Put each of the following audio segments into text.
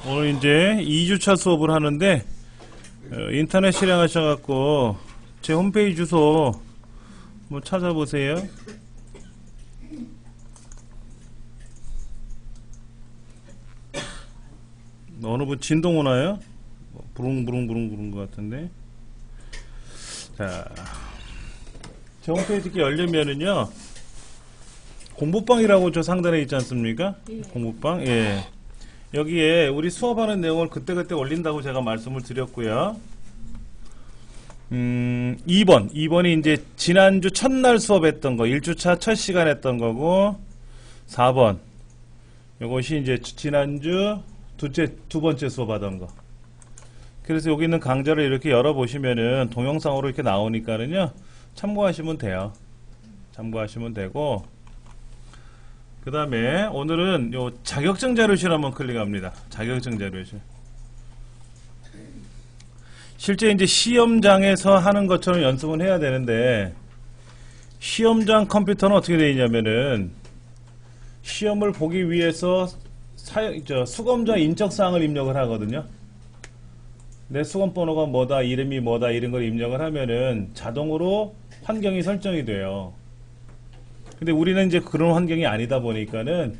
오늘 이제 2주차 수업을 하는데 인터넷 실행하셔갖고 제 홈페이지 주소 뭐 찾아보세요. 어느 분 진동 오나요? 부릉부릉부릉부릉 것 같은데. 자, 제 홈페이지 이렇게 열리면은요, 공부방이라고 저 상단에 있지 않습니까? 예. 공부방. 예. 여기에 우리 수업하는 내용을 그때그때 올린다고 제가 말씀을 드렸고요. 2번이 이제 지난주 첫날 수업했던 거, 1주차 첫 시간 했던 거고, 4번. 요것이 이제 지난주 두 번째 수업하던 거. 그래서 여기 있는 강좌를 이렇게 열어보시면은 동영상으로 이렇게 나오니까는요, 참고하시면 돼요. 참고하시면 되고, 그 다음에 오늘은 요 자격증 자료실 한번 클릭합니다. 자격증 자료실. 실제 이제 시험장에서 하는 것처럼 연습은 해야 되는데, 시험장 컴퓨터는 어떻게 되어 있냐면은, 시험을 보기 위해서 수검자 인적사항을 입력을 하거든요. 내 수검번호가 뭐다, 이름이 뭐다, 이런 걸 입력을 하면은 자동으로 환경이 설정이 돼요. 근데 우리는 이제 그런 환경이 아니다 보니까는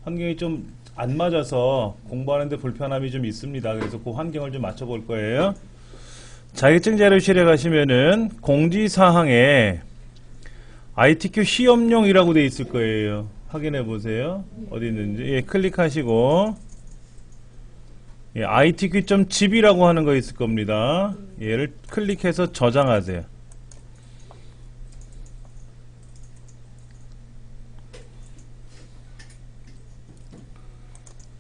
환경이 좀 안 맞아서 공부하는데 불편함이 좀 있습니다. 그래서 그 환경을 좀 맞춰볼 거예요. 자격증 자료실에 가시면은 공지사항에 ITQ 시험용이라고 되어 있을 거예요. 확인해 보세요. 어디 있는지. 예, 클릭하시고, 예, ITQ.zip이라고 하는 거 있을 겁니다. 얘를 클릭해서 저장하세요.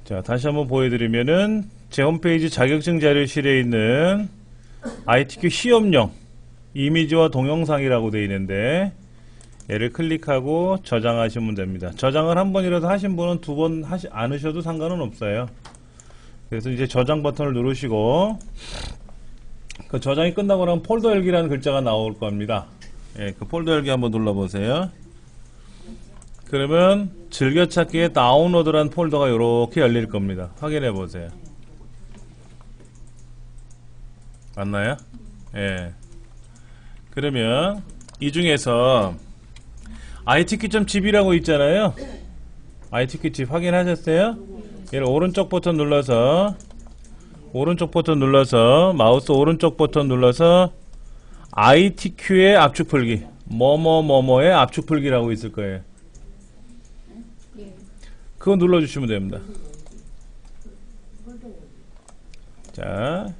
자, 다시 한번 보여드리면은 제 홈페이지 자격증 자료실에 있는 ITQ 시험용 이미지와 동영상이라고 되어 있는데, 얘를 클릭하고 저장하시면 됩니다. 저장을 한 번이라도 하신 분은 두 번 하지 않으셔도 상관은 없어요. 그래서 이제 저장 버튼을 누르시고, 그 저장이 끝나고 나면 폴더 열기라는 글자가 나올 겁니다. 예, 그 폴더 열기 한번 눌러보세요. 그러면 즐겨찾기에 다운로드란 폴더가 이렇게 열릴 겁니다. 확인해 보세요. 맞나요? 예. 그러면 이 중에서 ITQ.zip이라고 있잖아요. ITQ.zip 확인하셨어요? 얘를 오른쪽 버튼 눌러서 마우스 오른쪽 버튼 눌러서 ITQ의 압축 풀기, 뭐뭐뭐뭐의 압축 풀기라고 있을 거예요. 그거 눌러주시면 됩니다. 자,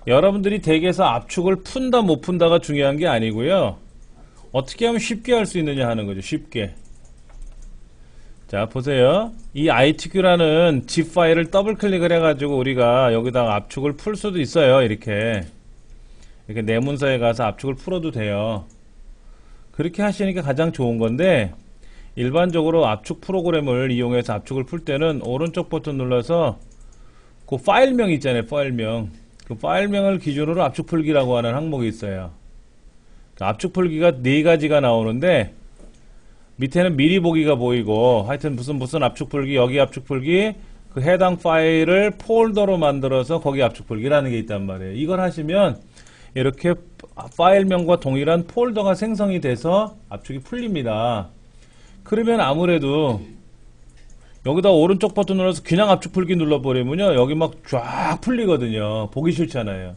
여러분들이 댁에서 압축을 푼다 못 푼다가 중요한 게 아니고요, 어떻게 하면 쉽게 할 수 있느냐 하는 거죠. 쉽게. 자, 보세요. 이 ITQ라는 zip 파일을 더블 클릭을 해가지고 우리가 여기다가 압축을 풀 수도 있어요. 이렇게 내 문서에 가서 압축을 풀어도 돼요. 그렇게 하시니까 가장 좋은 건데, 일반적으로 압축 프로그램을 이용해서 압축을 풀 때는 오른쪽 버튼 눌러서 그 파일명 있잖아요. 파일명. 그 파일명을 기준으로 압축 풀기라고 하는 항목이 있어요. 그 압축 풀기가 4가지가 나오는데, 밑에는 미리 보기가 보이고, 하여튼 무슨 압축 풀기, 여기 압축 풀기, 그 해당 파일을 폴더로 만들어서 거기 압축 풀기라는 게 있단 말이에요. 이걸 하시면 이렇게 파일명과 동일한 폴더가 생성이 돼서 압축이 풀립니다. 그러면 아무래도 여기다 오른쪽 버튼 눌러서 그냥 압축 풀기 눌러버리면요, 여기 막 쫙 풀리거든요. 보기 싫잖아요.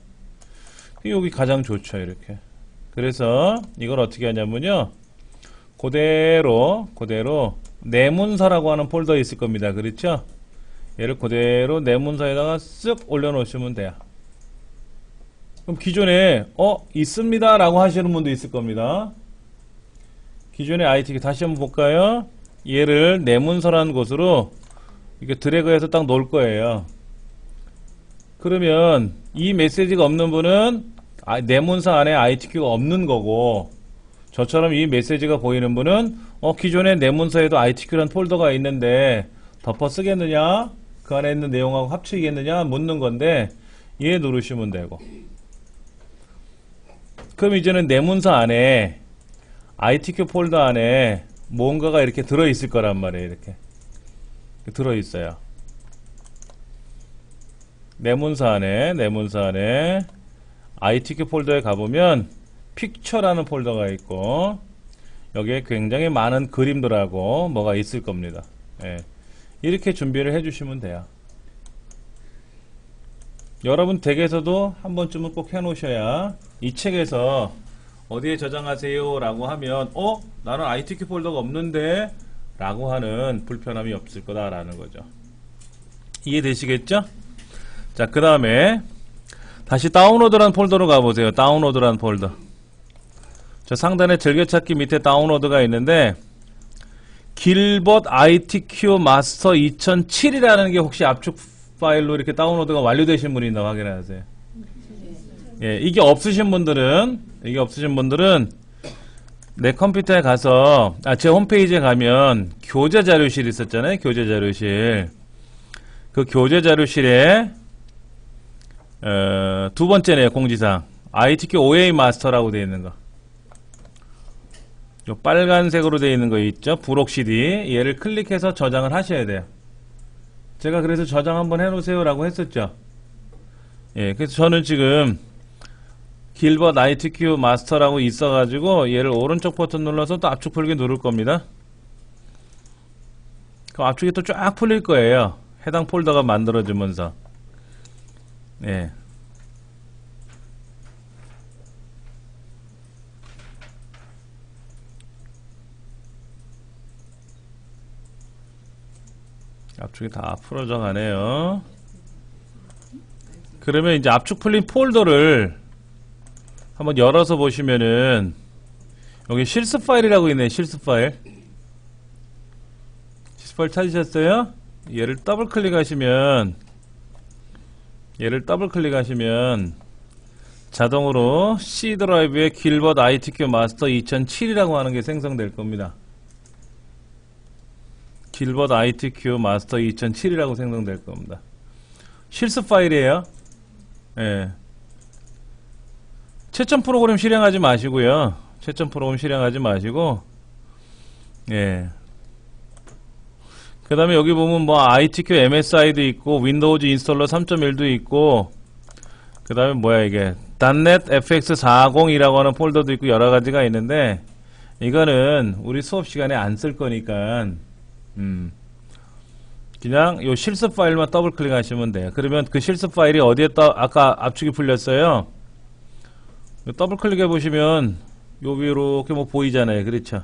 여기 가장 좋죠. 이렇게. 그래서 이걸 어떻게 하냐면요, 그대로 내문서라고 하는 폴더에 있을 겁니다. 그렇죠? 얘를 그대로 내문서에다가 쓱 올려놓으시면 돼요. 그럼 기존에 있습니다 라고 하시는 분도 있을 겁니다. 기존의 ITQ 다시 한번 볼까요? 얘를 내문서라는 곳으로 이렇게 드래그해서 딱 놓을 거예요. 그러면 이 메시지가 없는 분은 내문서 안에 ITQ가 없는 거고, 저처럼 이 메시지가 보이는 분은 기존의 내문서에도 ITQ라는 폴더가 있는데 덮어 쓰겠느냐, 그 안에 있는 내용하고 합치겠느냐 묻는 건데, 얘 누르시면 되고, 그럼 이제는 내문서 안에 ITQ 폴더 안에 뭔가가 이렇게 들어있을 거란 말이에요. 이렇게 들어있어요. 내문서 안에 ITQ 폴더에 가보면 픽처라는 폴더가 있고 여기에 굉장히 많은 그림들하고 뭐가 있을 겁니다. 예. 이렇게 준비를 해주시면 돼요. 여러분 댁에서도 한 번쯤은 꼭 해놓으셔야 이 책에서 어디에 저장하세요 라고 하면 나는 ITQ 폴더가 없는데 라고 하는 불편함이 없을 거다라는 거죠. 이해되시겠죠? 자, 그 다음에 다시 다운로드란 폴더로 가보세요. 다운로드란 폴더. 저 상단에 즐겨찾기 밑에 다운로드가 있는데 길벗 ITQ 마스터 2007이라는 게 혹시 압축 파일로 이렇게 다운로드가 완료되신 분이 있나 확인하세요. 예, 이게 없으신 분들은 내 컴퓨터에 가서 제 홈페이지에 가면 교재 자료실 있었잖아요. 교재 자료실. 그 교재 자료실에 두 번째네요. 공지사항. ITQ OA 마스터라고 되어 있는 거. 요 빨간색으로 되어 있는 거 있죠? 부록 CD. 얘를 클릭해서 저장을 하셔야 돼요. 제가 그래서 저장 한번 해놓으세요 라고 했었죠. 예, 그래서 저는 지금 길벗 ITQ 마스터라고 있어가지고 얘를 오른쪽 버튼 눌러서 또 압축 풀기 누를 겁니다. 그럼 압축이 또 쫙 풀릴 거예요. 해당 폴더가 만들어지면서. 예. 압축이 다 풀어져 가네요. 그러면 이제 압축 풀린 폴더를 한번 열어서 보시면은 여기 실습 파일이라고 있네. 실습 파일. 실습 파일 찾으셨어요? 얘를 더블 클릭하시면 자동으로 C 드라이브에 길벗 ITQ 마스터 2007이라고 하는 게 생성될 겁니다. 길벗 ITQ 마스터 2007이라고 생성될 겁니다. 실습 파일이에요. 예. 채점 프로그램 실행하지 마시고요. 채점 프로그램 실행하지 마시고, 예. 그 다음에 여기 보면 뭐 ITQ MSI도 있고, 윈도우즈 인스톨러 3.1도 있고, 그 다음에 뭐야 이게, .NET FX40이라고 하는 폴더도 있고, 여러 가지가 있는데, 이거는 우리 수업 시간에 안 쓸 거니까, 그냥 요 실습 파일만 더블 클릭하시면 돼요. 그러면 그 실습 파일이 어디에 아까 압축이 풀렸어요? 더블 클릭해 보시면 요 위로 이렇게 뭐 보이잖아요. 그렇죠?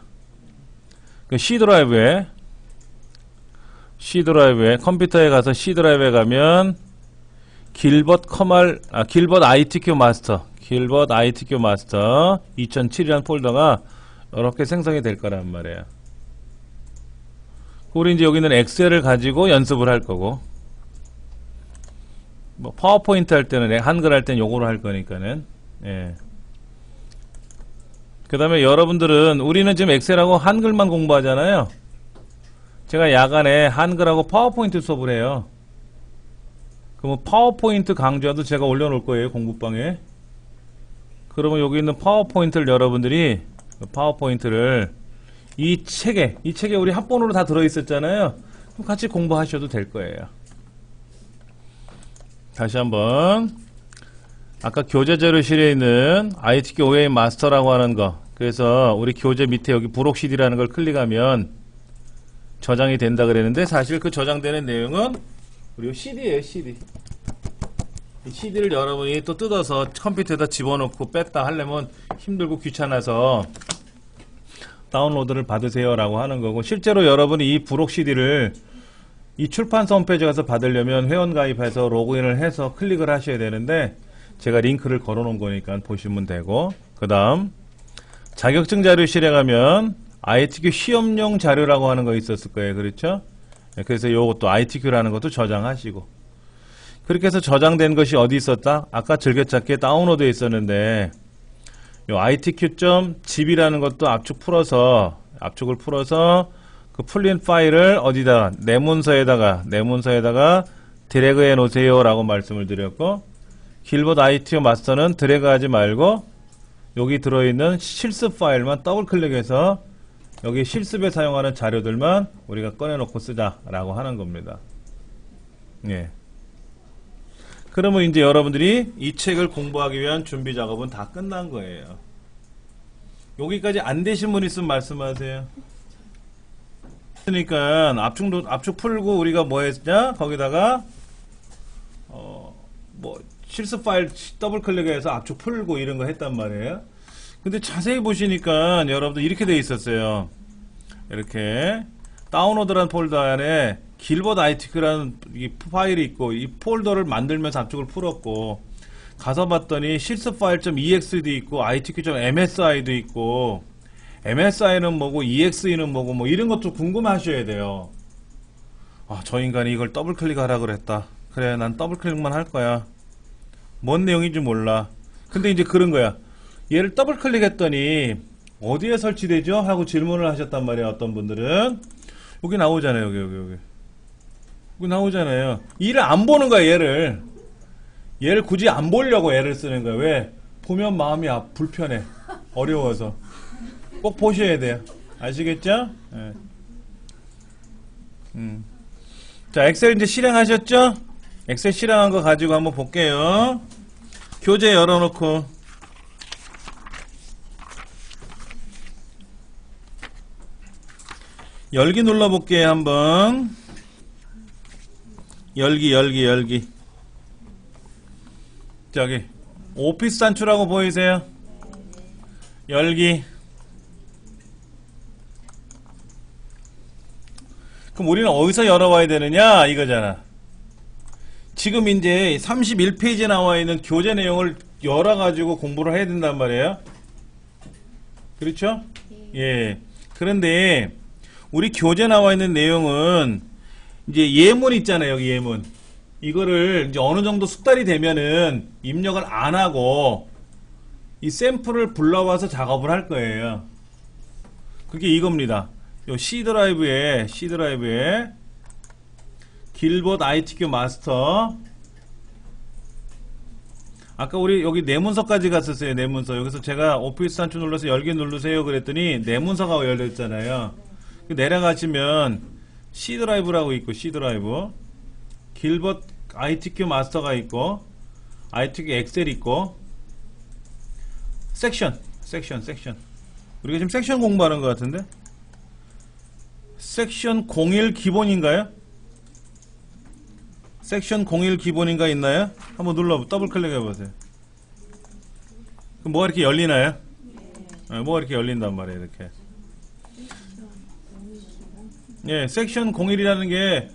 그 C 드라이브에 컴퓨터에 가서 C 드라이브에 가면 길벗 ITQ 마스터 2007이라는 폴더가 이렇게 생성이 될 거란 말이에요. 우리 이제 여기는 엑셀을 가지고 연습을 할 거고, 뭐 파워포인트 할 때는 한글 할 때는 요거로 할 거니까는. 예. 그 다음에 여러분들은 우리는 지금 엑셀하고 한글만 공부하잖아요. 제가 야간에 한글하고 파워포인트 수업을 해요. 그러면 파워포인트 강좌도 제가 올려놓을 거예요. 공부방에. 그러면 여기 있는 파워포인트를 여러분들이 파워포인트를 이 책에 우리 합본으로 다 들어있었잖아요. 그럼 같이 공부하셔도 될 거예요. 다시 한번 아까 교재 자료실에 있는 ITQ OA 마스터라고 하는 거, 그래서 우리 교재 밑에 여기 부록 CD라는 걸 클릭하면 저장이 된다 그랬는데, 사실 그 저장되는 내용은 우리 CD예요. CD. 이 CD를 여러분이 또 뜯어서 컴퓨터에다 집어넣고 뺐다 하려면 힘들고 귀찮아서 다운로드를 받으세요 라고 하는 거고, 실제로 여러분이 이 부록 CD를 이 출판사 홈페이지 가서 받으려면 회원 가입해서 로그인을 해서 클릭을 하셔야 되는데, 제가 링크를 걸어 놓은 거니까 보시면 되고, 그 다음 자격증 자료실에 가면 ITQ 시험용 자료라고 하는 거 있었을 거예요. 그렇죠? 그래서 요것도 ITQ라는 것도 저장하시고, 그렇게 해서 저장된 것이 어디 있었다? 아까 즐겨찾기에 다운로드에 있었는데, 요 ITQ.zip이라는 것도 압축을 풀어서 그 풀린 파일을 어디다 내문서에다가 드래그해 놓으세요 라고 말씀을 드렸고, 길벗 ITQ 마스터는 드래그 하지 말고 여기 들어있는 실습 파일만 더블 클릭해서 여기 실습에 사용하는 자료들만 우리가 꺼내놓고 쓰자 라고 하는 겁니다. 예. 그러면 이제 여러분들이 이 책을 공부하기 위한 준비 작업은 다 끝난 거예요. 여기까지 안 되신 분 있으면 말씀하세요. 그러니까 압축 풀고 우리가 뭐 했냐? 거기다가 뭐 실습 파일 더블 클릭해서 압축 풀고 이런 거 했단 말이에요. 근데 자세히 보시니까 여러분들 이렇게 돼 있었어요. 이렇게 다운로드란 폴더 안에 길버드 아이티크라는 이 파일이 있고 이 폴더를 만들면서 압축을 풀었고 가서 봤더니 실습 파일.ex도 있고 itq.msi도 있고 MSI는 뭐고 EXE는 뭐고 뭐 이런 것도 궁금하셔야 돼요. 아, 저 인간이 이걸 더블 클릭하라 그랬다. 그래, 난 더블 클릭만 할 거야. 뭔 내용인지 몰라. 근데 이제 그런 거야. 얘를 더블 클릭했더니 어디에 설치되죠? 하고 질문을 하셨단 말이야. 어떤 분들은 여기 나오잖아요. 여기 나오잖아요. 이를 안 보는 거야. 얘를 굳이 안 보려고 애를 쓰는 거야. 왜? 보면 마음이 불편해. 어려워서. 꼭 보셔야 돼요. 아시겠죠? 네. 자, 엑셀 이제 실행하셨죠? 엑셀 실행한 거 가지고 한번 볼게요. 교재 열어놓고 열기 눌러볼게요. 한번 열기 저기 오피스 산출하고 보이세요? 열기. 그럼 우리는 어디서 열어와야 되느냐 이거잖아. 지금 이제 31페이지에 나와 있는 교재 내용을 열어가지고 공부를 해야 된단 말이에요. 그렇죠? 예. 그런데 우리 교재 나와 있는 내용은 이제 예문 있잖아요. 여기 예문. 이거를 이제 어느 정도 숙달이 되면은 입력을 안 하고 이 샘플을 불러와서 작업을 할 거예요. 그게 이겁니다. 요 C 드라이브에 길버드 ITQ 마스터. 아까 우리 여기 내문서까지 갔었어요. 내문서. 여기서 제가 오피스 산출 눌러서 열기 누르세요 그랬더니 내문서가 열렸잖아요. 내려가시면 C 드라이브라고 있고 C 드라이브, 길버드 ITQ 마스터가 있고 ITQ 엑셀 있고 섹션. 우리가 지금 섹션 공부하는 것 같은데 섹션 01 기본인가요? 섹션 01 기본인가 있나요? 한번 더블 클릭 해보세요. 그럼 뭐가 이렇게 열리나요? 네, 뭐가 이렇게 열린단 말이에요. 이렇게. 예, 섹션 01이라는 게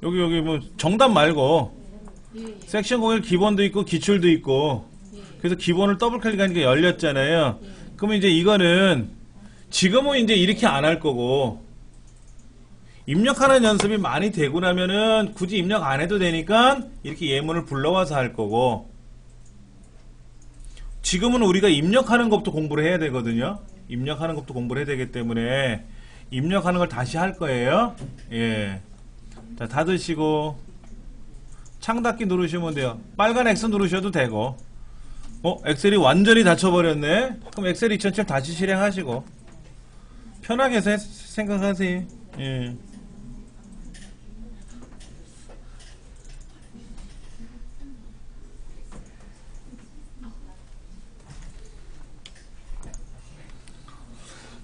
여기 뭐 정답 말고 섹션 01 기본도 있고 기출도 있고 그래서 기본을 더블 클릭하니까 열렸잖아요. 그러면 이제 이거는 지금은 이제 이렇게 안 할 거고 입력하는 연습이 많이 되고 나면은 굳이 입력 안 해도 되니까 이렇게 예문을 불러와서 할 거고 지금은 우리가 입력하는 것부터 공부를 해야 되거든요. 입력하는 것부터 공부를 해야 되기 때문에 입력하는 걸 다시 할 거예요. 예. 자, 닫으시고 창 닫기 누르시면 돼요. 빨간 X 누르셔도 되고 엑셀이 완전히 닫혀버렸네. 그럼 엑셀 2007 다시 실행하시고 편하게 생각하세요. 예.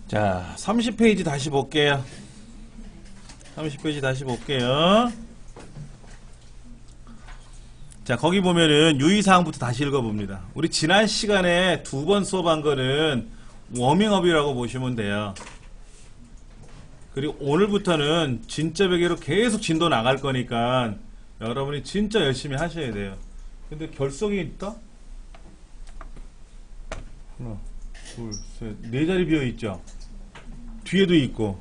자, 30페이지 다시 볼게요. 30페이지 다시 볼게요. 자, 거기 보면은 유의사항부터 다시 읽어봅니다. 우리 지난 시간에 2번 수업한 거는 워밍업이라고 보시면 돼요. 그리고 오늘부터는 진짜 베개로 계속 진도 나갈 거니까 여러분이 진짜 열심히 하셔야 돼요. 근데 결석이 있다? 하나, 둘, 셋, 네 자리 비어있죠? 뒤에도 있고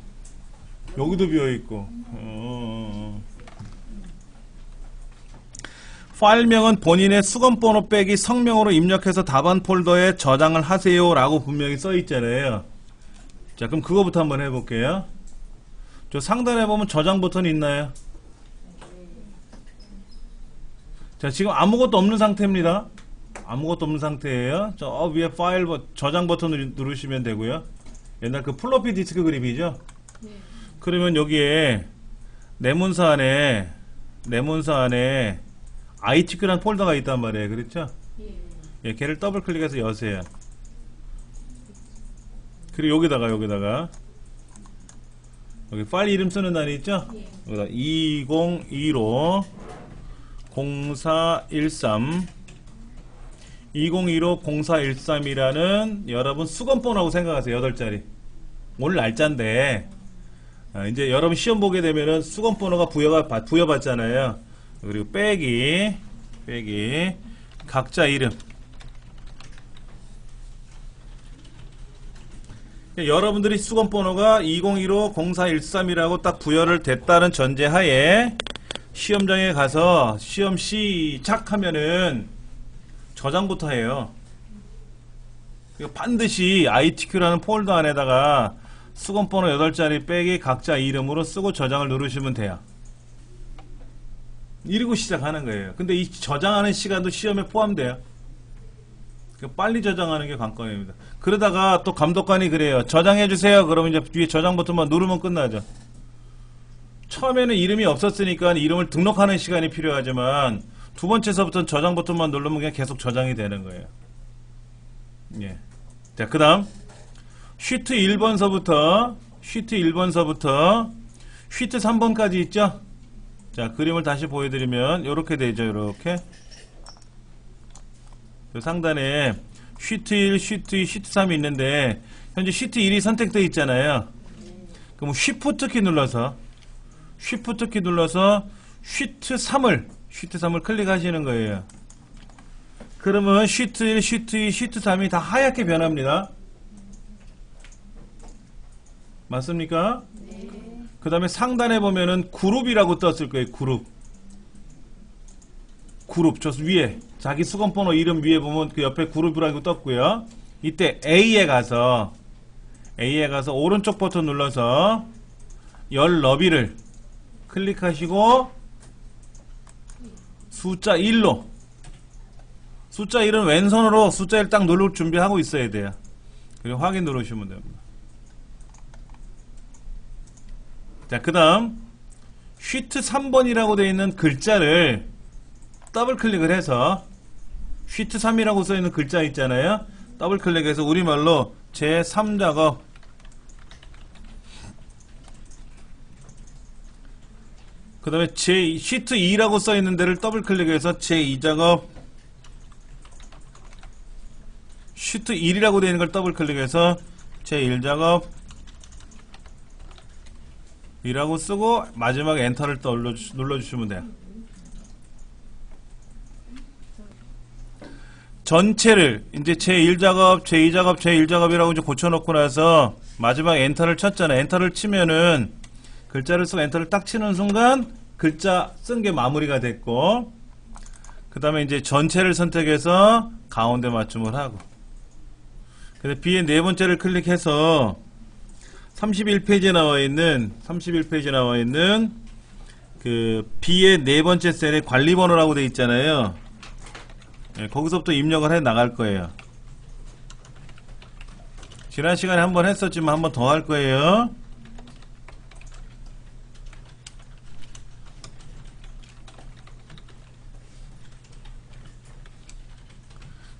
여기도 비어있고 파일명은 본인의 수검번호 빼기 성명으로 입력해서 답안 폴더에 저장을 하세요 라고 분명히 써있잖아요. 자, 그럼 그거부터 한번 해볼게요. 저 상단에 보면 저장 버튼이 있나요? 자, 지금 아무것도 없는 상태입니다. 아무것도 없는 상태예요. 저 위에 파일 저장 버튼을 누르시면 되고요. 옛날 그 플로피 디스크 그림이죠? 네. 그러면 여기에 내문서 안에 내 문서 안에 ITQ라는 폴더가 있단 말이에요. 그렇죠? 예, 걔를 더블 클릭해서 여세요. 그리고 여기다가 여기 파일 이름 쓰는 단위 있죠? 여기다 2015 0413 2015 0413이라는 여러분 수건번호라고 생각하세요. 8자리. 오늘 날짜인데 이제 여러분 시험 보게 되면은 수건번호가 부여받잖아요. 그리고 빼기 각자 이름. 여러분들이 수건번호가 2015 0413이라고 딱 부여를 됐다는 전제하에 시험장에 가서 시험 시작하면은 저장부터 해요. 반드시 ITQ라는 폴더 안에다가 수건번호 8자리 빼기 각자 이름으로 쓰고 저장을 누르시면 돼요. 이러고 시작하는 거예요. 근데 이 저장하는 시간도 시험에 포함돼요. 빨리 저장하는 게 관건입니다. 그러다가 또 감독관이 그래요. 저장해주세요. 그러면 이제 뒤에 저장 버튼만 누르면 끝나죠. 처음에는 이름이 없었으니까 이름을 등록하는 시간이 필요하지만 두 번째서부터는 저장 버튼만 누르면 그냥 계속 저장이 되는 거예요. 예. 자, 그 다음 쉬트 1번서부터 쉬트 3번까지 있죠? 자, 그림을 다시 보여드리면 이렇게 되죠. 이렇게 상단에 쉬트 1, 쉬트 2, 쉬트 3이 있는데 현재 쉬트 1이 선택되어 있잖아요. 그럼 쉬프트 키 눌러서 쉬트 3을 클릭하시는 거예요. 그러면 쉬트 1, 쉬트 2, 쉬트 3이 다 하얗게 변합니다. 맞습니까? 네. 그 다음에 상단에 보면은 그룹이라고 떴을 거예요. 그룹 저 위에 자기 수건번호 이름 위에 보면 그 옆에 그룹이라고 떴고요. 이때 A에 가서 오른쪽 버튼 눌러서 열 너비를 클릭하시고 숫자 1로 숫자 1은 왼손으로 숫자 1 딱 누를 준비하고 있어야 돼요. 그리고 확인 누르시면 됩니다. 자, 그 다음 쉬트 3번이라고 되어 있는 글자를 더블 클릭을 해서 쉬트 3이라고 써있는 글자 있잖아요. 더블 클릭해서 우리말로 제3작업 그 다음에 쉬트 2라고 써있는 데를 더블 클릭해서 제2작업 쉬트 1이라고 되어 있는 걸 더블 클릭해서 제1작업 이라고 쓰고 마지막에 엔터를 또 눌러주시면 돼요. 전체를 이제 제1작업, 제2작업, 제1작업이라고 이제 고쳐놓고 나서 마지막 엔터를 쳤잖아요. 엔터를 치면은 글자를 쓰고 엔터를 딱 치는 순간 글자 쓴 게 마무리가 됐고 그 다음에 이제 전체를 선택해서 가운데 맞춤을 하고 그래서 B의 네 번째를 클릭해서 31페이지에 나와 있는 그 B의 네 번째 셀에 관리번호라고 되어 있잖아요. 예, 거기서부터 입력을 해 나갈 거예요. 지난 시간에 한번 했었지만 한번 더 할 거예요.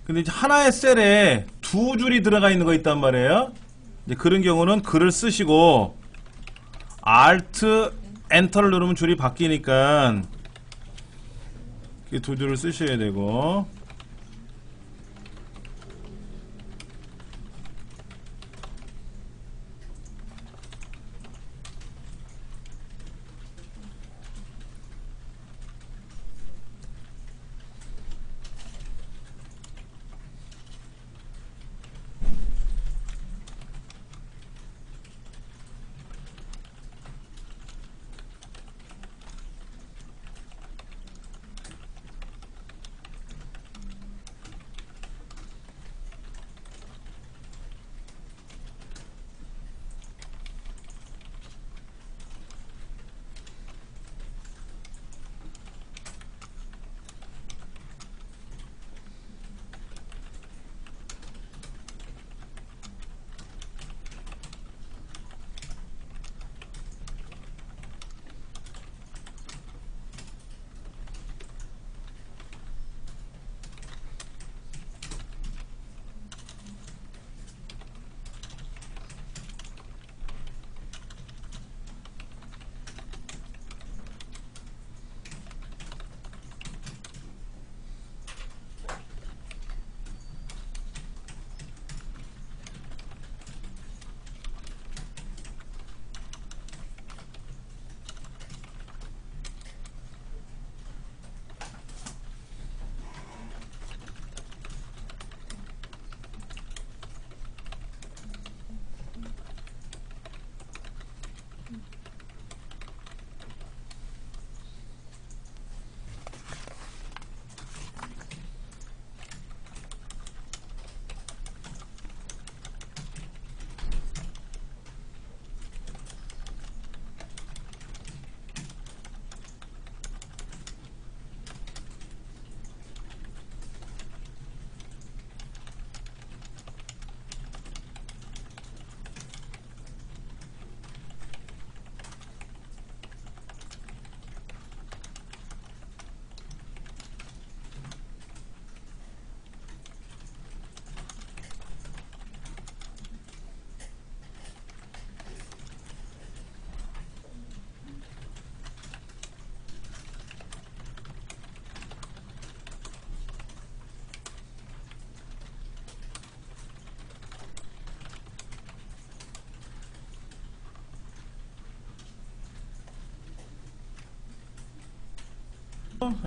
근데 이제 하나의 셀에 두 줄이 들어가 있는 거 있단 말이에요. 이제 그런 경우는 글을 쓰시고 Alt 엔터를 누르면 줄이 바뀌니까 두 줄을 쓰셔야 되고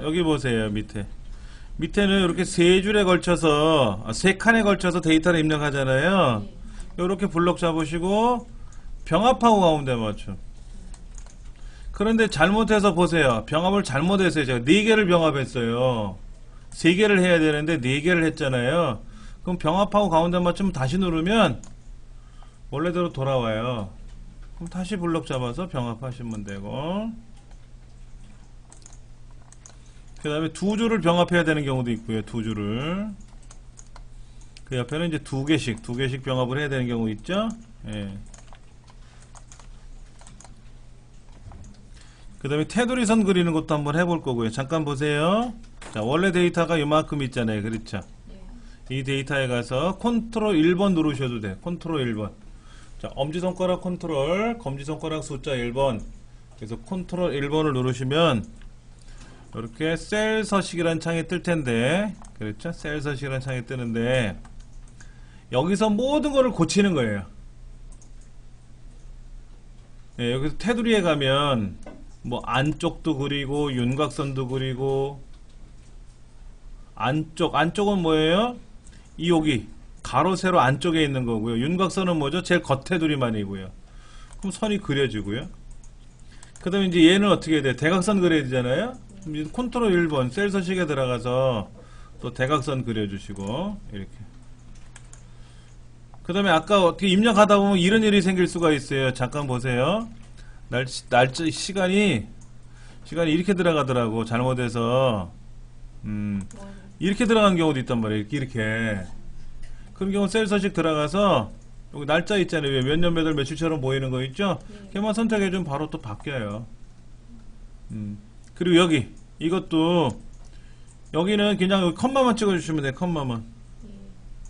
여기 보세요. 밑에는 이렇게 세 줄에 걸쳐서 세 칸에 걸쳐서 데이터를 입력하잖아요. 이렇게 블록 잡으시고 병합하고 가운데 맞춤. 그런데 잘못해서 보세요. 병합을 잘못했어요. 제가 4개를 병합했어요. 3개를 해야 되는데 4개를 했잖아요. 그럼 병합하고 가운데 맞춤 다시 누르면 원래대로 돌아와요. 그럼 다시 블록 잡아서 병합하시면 되고, 그 다음에 2줄을 병합해야 되는 경우도 있고요. 2줄을 그 옆에는 이제 2개씩 병합을 해야 되는 경우 있죠. 예. 그 다음에 테두리 선 그리는 것도 한번 해볼 거고요. 잠깐 보세요. 자, 원래 데이터가 이만큼 있잖아요. 그렇죠? 이 데이터에 가서 컨트롤 1번 누르셔도 돼요. 컨트롤 1번. 자, 엄지손가락 컨트롤, 검지손가락 숫자 1번. 그래서 컨트롤 1번을 누르시면 이렇게 셀 서식이라는 창이 뜰 텐데, 그렇죠? 셀 서식이라는 창이 뜨는데, 여기서 모든 거를 고치는 거예요. 네, 여기서 테두리에 가면 뭐 안쪽도 그리고 윤곽선도 그리고, 안쪽은 뭐예요? 여기 가로 세로 안쪽에 있는 거고요. 윤곽선은 뭐죠? 제일 겉테두리만이고요. 그럼 선이 그려지고요. 그 다음에 이제 얘는 어떻게 해야 돼? 대각선 그려야 되잖아요. 그럼 컨트롤 1번 셀 서식에 들어가서 또 대각선 그려주시고, 이렇게. 그 다음에 아까 어떻게 입력하다 보면 이런 일이 생길 수가 있어요. 잠깐 보세요. 시간이 이렇게 들어가더라고. 잘못해서 이렇게 들어간 경우도 있단 말이에요. 이렇게. 그런 경우 셀 서식 들어가서 여기 날짜 있잖아요. 몇 년 몇 월 며칠처럼 보이는 거 있죠? 걔만 선택해주면 바로 또 바뀌어요. 그리고 여기 이것도 여기는 그냥 여기 컴마만 찍어주시면 돼요. 컴마만.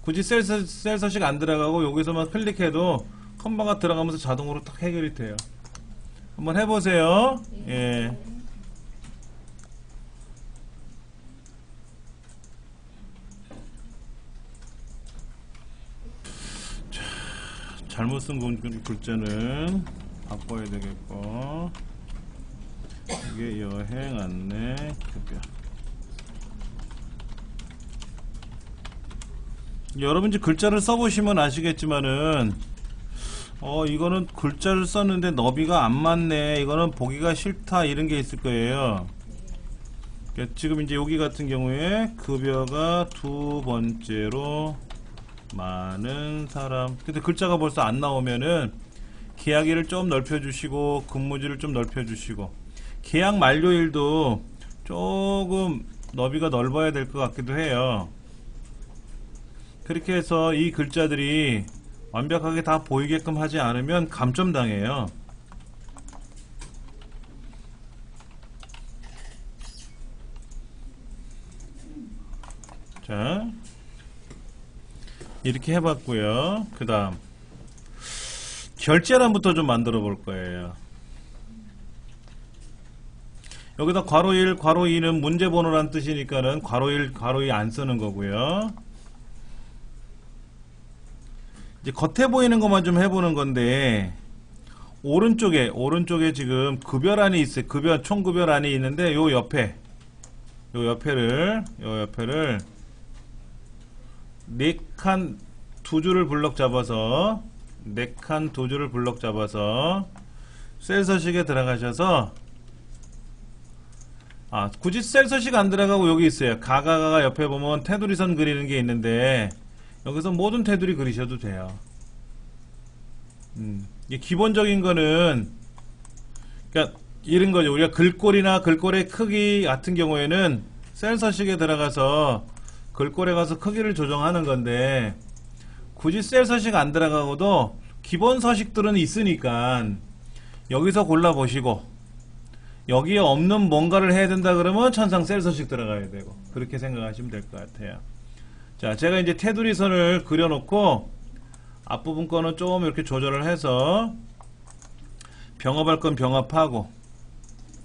굳이 셀 서식 안 들어가고 여기서만 클릭해도 컴마가 들어가면서 자동으로 딱 해결이 돼요. 한번 해보세요. 예. 자, 잘못 쓴 글자는 바꿔야 되겠고, 이게 여행 안내 급여. 여러분 이제 글자를 써보시면 아시겠지만은 이거는 글자를 썼는데 너비가 안 맞네, 이거는 보기가 싫다, 이런 게 있을 거예요. 지금 이제 여기 같은 경우에 급여가 2번째로 많은 사람, 근데 글자가 벌써 안 나오면은 계약일을 좀 넓혀주시고 근무지를 좀 넓혀주시고, 계약 만료일도 조금 너비가 넓어야 될 것 같기도 해요. 그렇게 해서 이 글자들이 완벽하게 다 보이게끔 하지 않으면 감점당해요. 자, 이렇게 해봤고요. 그 다음 결제란부터 좀 만들어 볼 거예요. 여기다 괄호 1, 괄호 2는 문제번호란 뜻이니까는 괄호 1, 괄호 2 안 쓰는 거고요. 이제 겉에 보이는 것만 좀 해보는 건데, 오른쪽에 지금 급여란이 있어요. 총 급여란이 있는데, 요 옆에를 4칸 2줄을 블럭 잡아서, 4칸 2줄을 블럭 잡아서 셀 서식에 들어가셔서, 굳이 셀 서식 안 들어가고 여기 있어요. 가가가 옆에 보면 테두리선 그리는 게 있는데, 여기서 모든 테두리 그리셔도 돼요. 이게 기본적인 거는, 그러니까 이런 거죠. 우리가 글꼴이나 글꼴의 크기 같은 경우에는 셀 서식에 들어가서 글꼴에 가서 크기를 조정하는 건데, 굳이 셀 서식 안 들어가고도 기본 서식들은 있으니까 여기서 골라보시고, 여기에 없는 뭔가를 해야 된다 그러면 천상 셀 서식 들어가야 되고, 그렇게 생각하시면 될 것 같아요. 자, 제가 이제 테두리 선을 그려놓고 앞부분 거는 좀 이렇게 조절을 해서 병합할 건 병합하고,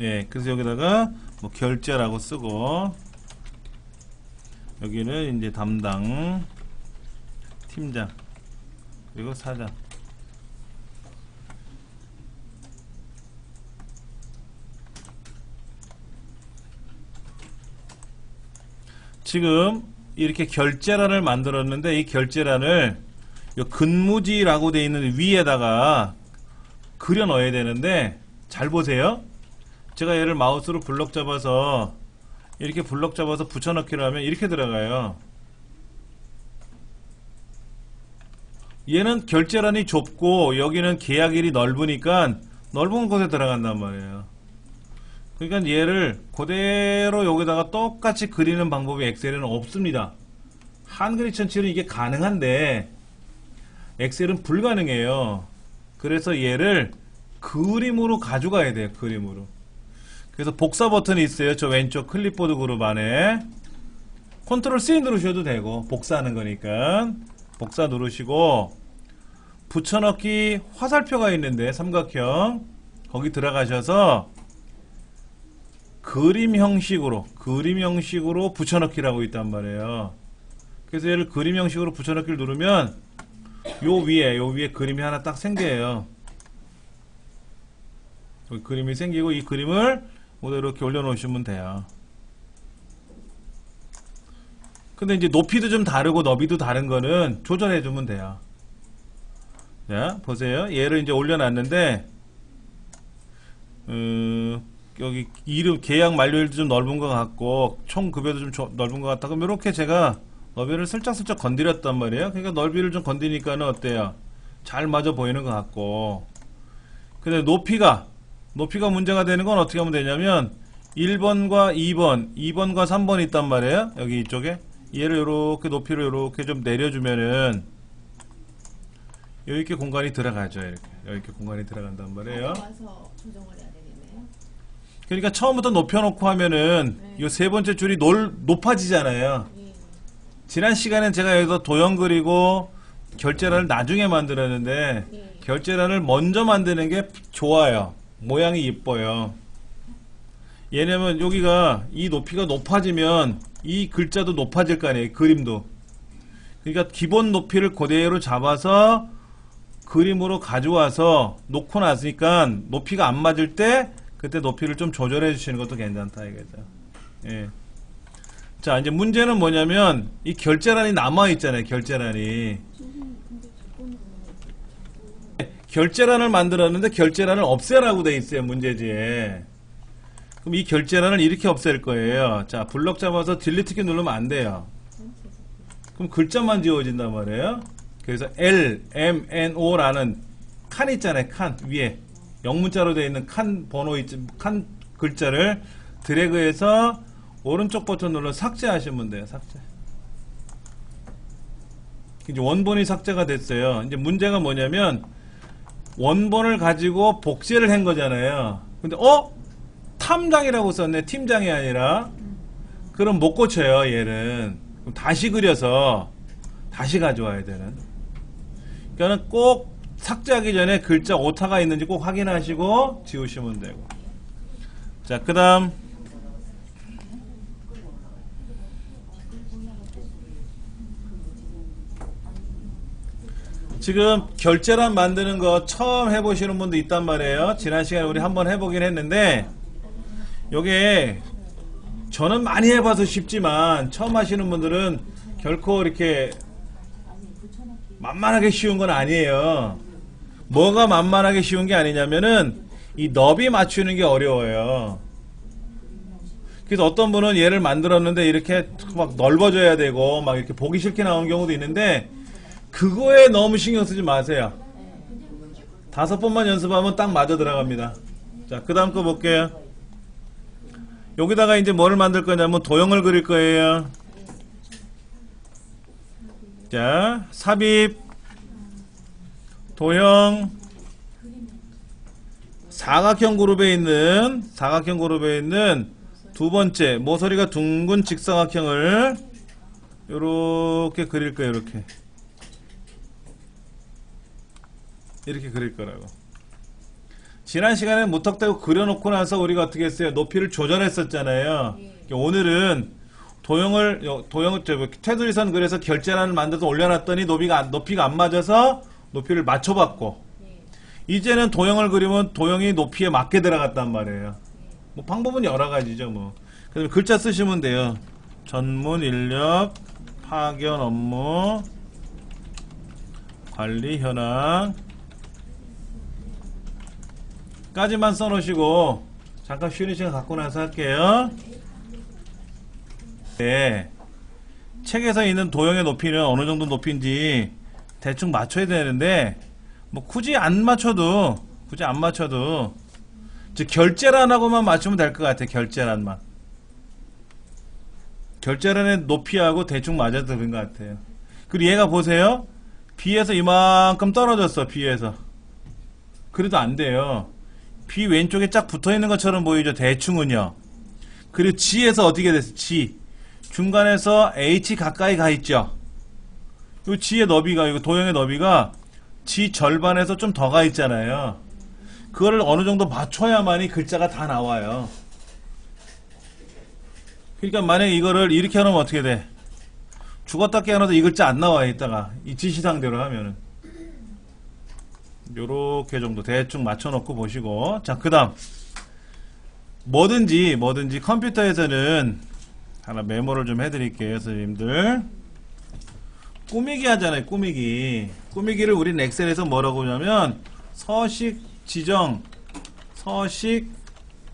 예, 그래서 여기다가 뭐 결제라고 쓰고, 여기는 이제 담당 팀장 그리고 사장. 지금 이렇게 결제란을 만들었는데 이 결제란을 요 근무지라고 되어 있는 위에다가 그려 넣어야 되는데 잘 보세요. 제가 얘를 마우스로 블럭 잡아서 이렇게 블럭 잡아서 붙여넣기를 하면 이렇게 들어가요. 얘는 결제란이 좁고 여기는 계약일이 넓으니까 넓은 곳에 들어간단 말이에요. 그러니까 얘를 그대로 여기다가 똑같이 그리는 방법이 엑셀에는 없습니다. 한글이 천치는 이게 가능한데 엑셀은 불가능해요. 그래서 얘를 그림으로 가져가야 돼요. 그림으로. 그래서 복사 버튼이 있어요. 저 왼쪽 클립보드 그룹 안에 컨트롤 C 누르셔도 되고 복사하는 거니까 복사 누르시고 붙여넣기 화살표가 있는데 삼각형 거기 들어가셔서 그림 형식으로 붙여넣기라고 있단 말이에요. 그래서 얘를 그림 형식으로 붙여넣기를 누르면 요 위에 그림이 하나 딱 생겨요. 그림이 생기고 이 그림을 모두 이렇게 올려놓으시면 돼요. 근데 이제 높이도 좀 다르고 너비도 다른 거는 조절해주면 돼요. 자, 보세요. 얘를 이제 올려놨는데, 여기 이름, 계약 만료일도 좀 넓은 것 같고, 총 급여도 좀 넓은 것 같다. 그럼 이렇게 제가 너비를 슬쩍슬쩍 건드렸단 말이에요. 그러니까 넓이를 좀 건드리니까는 어때요? 잘 맞아 보이는 것 같고. 근데 높이가 문제가 되는 건 어떻게 하면 되냐면 1번과 2번과 3번이 있단 말이에요. 여기 이쪽에 얘를 이렇게 높이를 이렇게 좀 내려주면은 여기 공간이 들어가죠. 이렇게 공간이 들어간단 말이에요. 와서 조정을 해야 되겠네요. 그러니까 처음부터 높여놓고 하면은 이 세 번째 줄이 높아지잖아요. 지난 시간엔 제가 여기서 도형 그리고 결제란을 나중에 만들었는데 결제란을 먼저 만드는 게 좋아요. 모양이 예뻐요. 얘냐면 여기가 이 높이가 높아지면 이 글자도 높아질 거 아니에요. 그림도. 그러니까 기본 높이를 그대로 잡아서 그림으로 가져와서 놓고 났으니까 높이가 안 맞을 때 그때 높이를 좀 조절해 주시는 것도 괜찮다 이거죠. 예. 자, 이제 문제는 뭐냐면 이 결제란이 남아 있잖아요. 결제란이. 결제란을 만들었는데 결제란을 없애라고 돼 있어요. 문제지에. 그럼 이 결제란을 이렇게 없앨 거예요. 자, 블럭 잡아서 딜리트 키 누르면 안 돼요. 그럼 글자만 지워진단 말이에요. 그래서 L, M, N, O라는 칸 있잖아요. 칸 위에 영문자로 되어 있는 칸 번호 칸 글자를 드래그해서 오른쪽 버튼 눌러 삭제하시면 돼요. 삭제. 이제 원본이 삭제가 됐어요. 이제 문제가 뭐냐면 원본을 가지고 복제를 한 거잖아요. 근데 탐장이라고 썼네. 팀장이 아니라. 그럼 못 고쳐요. 얘는. 그럼 다시 그려서 다시 가져와야 되는. 그러니까 꼭 삭제하기 전에 글자 오타가 있는지 꼭 확인하시고 지우시면 되고. 자, 그 다음 지금 결제란 만드는 거 처음 해보시는 분도 있단 말이에요. 지난 시간에 우리 한번 해보긴 했는데 요게 저는 많이 해봐서 쉽지만 처음 하시는 분들은 결코 이렇게 만만하게 쉬운 건 아니에요. 뭐가 만만하게 쉬운 게 아니냐면은 이 너비 맞추는 게 어려워요. 그래서 어떤 분은 얘를 만들었는데 이렇게 막 넓어져야 되고 막 이렇게 보기 싫게 나오는 경우도 있는데 그거에 너무 신경 쓰지 마세요. 5번만 연습하면 딱 맞아 들어갑니다. 자, 그 다음 거 볼게요. 여기다가 이제 뭐를 만들 거냐면 도형을 그릴 거예요. 자, 삽입, 도형, 사각형 그룹에 있는 두 번째 모서리가 둥근 직사각형을 요렇게 그릴 거예요. 이렇게 그릴 거라고. 지난 시간에 무턱대고 그려놓고 나서 우리가 어떻게 했어요? 높이를 조절했었잖아요. 오늘은 테두리선 그래서 결제란을 만들어서 올려놨더니 높이가 안 맞아서 높이를 맞춰봤고, 이제는 도형을 그리면 도형이 높이에 맞게 들어갔단 말이에요. 뭐 방법은 여러 가지죠. 뭐 그래서 글자 쓰시면 돼요. 전문 인력 파견 업무 관리 현황 까지만 써놓으시고 잠깐 쉬는 시간 갖고 나서 할게요. 네. 책에서 있는 도형의 높이는 어느 정도 높이인지 대충 맞춰야 되는데 뭐 굳이 안 맞춰도 즉 결제란하고만 맞추면 될 것 같아. 결제란만. 결제란의 높이하고 대충 맞아도 되는 것 같아요. 그리고 얘가 보세요. B에서 이만큼 떨어졌어. B에서. 그래도 안 돼요. B 왼쪽에 쫙 붙어있는 것처럼 보이죠. 대충은요. 그리고 G에서 어떻게 됐어? G. 중간에서 H 가까이 가 있죠. 이 G의 너비가, 이거 도형의 너비가 G 절반에서 좀 더 가 있잖아요. 그거를 어느 정도 맞춰야만이 글자가 다 나와요. 그러니까 만약에 이거를 이렇게 하면 어떻게 돼? 죽었다 깨어나도 이 글자 안 나와요. 이따가 이 지시상대로 하면은 요렇게 정도 대충 맞춰놓고 보시고, 자, 그 다음 뭐든지 컴퓨터에서는 하나 메모를 좀 해드릴게요. 선생님들 꾸미기 하잖아요. 꾸미기를 우린 엑셀에서 뭐라고 하냐면 서식 지정, 서식